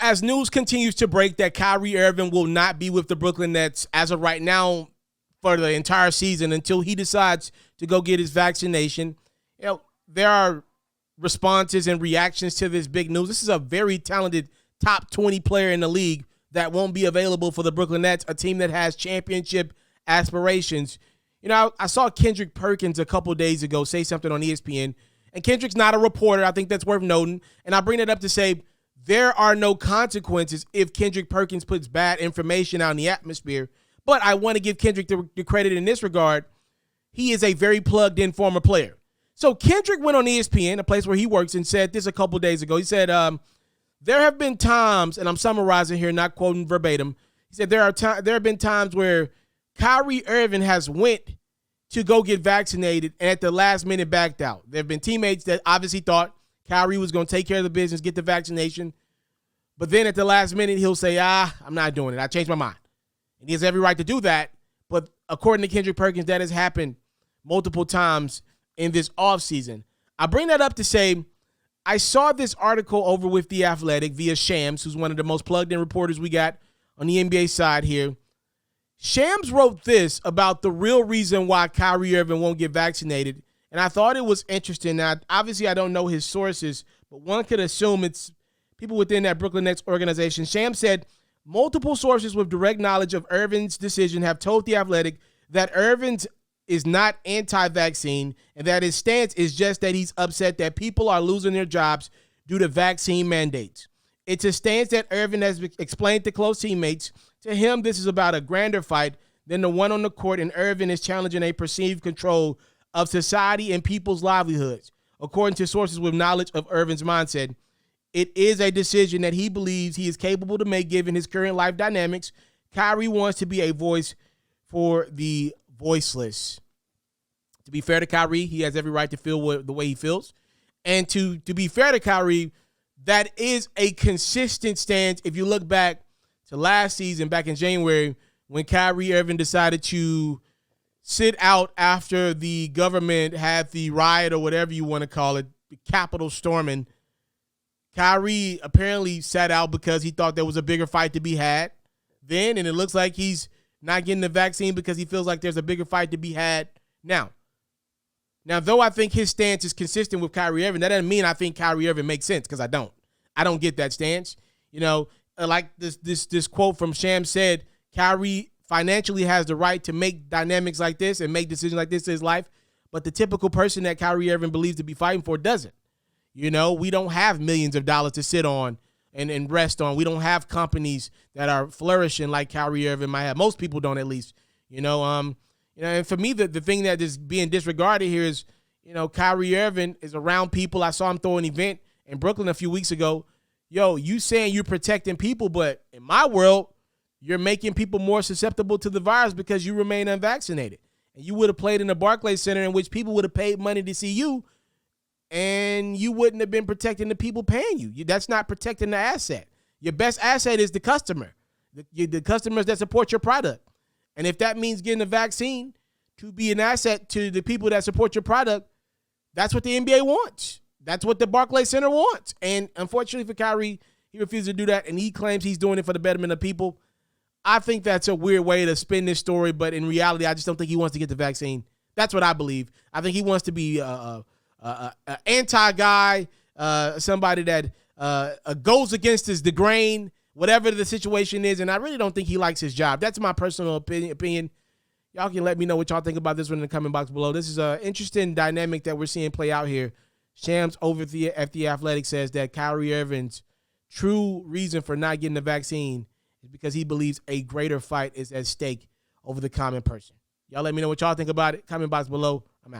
as news continues to break that Kyrie Irving will not be with the Brooklyn Nets as of right now for the entire season until he decides to go get his vaccination, there are responses and reactions to this big news. This is a very talented top 20 player in the league that won't be available for the Brooklyn Nets, a team that has championship aspirations. I saw Kendrick Perkins a couple days ago say something on ESPN, and Kendrick's not a reporter. I think that's worth noting. And I bring it up to say there are no consequences if Kendrick Perkins puts bad information out in the atmosphere. But I want to give Kendrick the credit in this regard. He is a very plugged-in former player. So Kendrick went on ESPN, a place where he works, and said this a couple days ago. He said, there have been times, and I'm summarizing here, not quoting verbatim. He said there have been times where Kyrie Irving has went to go get vaccinated and at the last minute backed out. There have been teammates that obviously thought Kyrie was going to take care of the business, get the vaccination. But then at the last minute, he'll say, I'm not doing it. I changed my mind. And he has every right to do that. But according to Kendrick Perkins, that has happened multiple times in this offseason. I bring that up to say I saw this article over with The Athletic via Shams, who's one of the most plugged-in reporters we got on the NBA side here. Shams wrote this about the real reason why Kyrie Irving won't get vaccinated, and I thought it was interesting. Now, obviously, I don't know his sources, but one could assume it's people within that Brooklyn Nets organization. Shams said, multiple sources with direct knowledge of Irving's decision have told The Athletic that Irving is not anti-vaccine and that his stance is just that he's upset that people are losing their jobs due to vaccine mandates. It's a stance that Irving has explained to close teammates. To him, this is about a grander fight than the one on the court, and Irving is challenging a perceived control of society and people's livelihoods. According to sources with knowledge of Irving's mindset, it is a decision that he believes he is capable to make given his current life dynamics. Kyrie wants to be a voice for the voiceless. To be fair to Kyrie, he has every right to feel the way he feels. And to be fair to Kyrie, that is a consistent stance. If you look back to last season, back in January, when Kyrie Irving decided to sit out after the government had the riot or whatever you want to call it, the Capitol storming, Kyrie apparently sat out because he thought there was a bigger fight to be had then, and it looks like he's not getting the vaccine because he feels like there's a bigger fight to be had now. Now, though I think his stance is consistent with Kyrie Irving, that doesn't mean I think Kyrie Irving makes sense, because I don't. I don't get that stance. Like this quote from Shams said, Kyrie financially has the right to make dynamics like this and make decisions like this in his life, but the typical person that Kyrie Irving believes to be fighting for doesn't. We don't have millions of dollars to sit on and rest on. We don't have companies that are flourishing like Kyrie Irving might have. Most people don't, at least. And for me, the thing that is being disregarded here is, Kyrie Irving is around people. I saw him throw an event in Brooklyn a few weeks ago. You saying you're protecting people, but in my world, you're making people more susceptible to the virus because you remain unvaccinated. And you would have played in the Barclays Center, in which people would have paid money to see you, and you wouldn't have been protecting the people paying you. That's not protecting the asset. Your best asset is the customer, the customers that support your product. And if that means getting a vaccine to be an asset to the people that support your product, that's what the NBA wants. That's what the Barclays Center wants. And unfortunately for Kyrie, he refuses to do that, and he claims he's doing it for the betterment of people. I think that's a weird way to spin this story, but in reality, I just don't think he wants to get the vaccine. That's what I believe. I think he wants to be an anti-guy, somebody that goes against the grain, whatever the situation is, and I really don't think he likes his job. That's my personal opinion. Y'all can let me know what y'all think about this one in the comment box below. This is an interesting dynamic that we're seeing play out here. Shams over at The Athletic says that Kyrie Irving's true reason for not getting the vaccine is because he believes a greater fight is at stake over the common person. Y'all let me know what y'all think about it. Comment box below.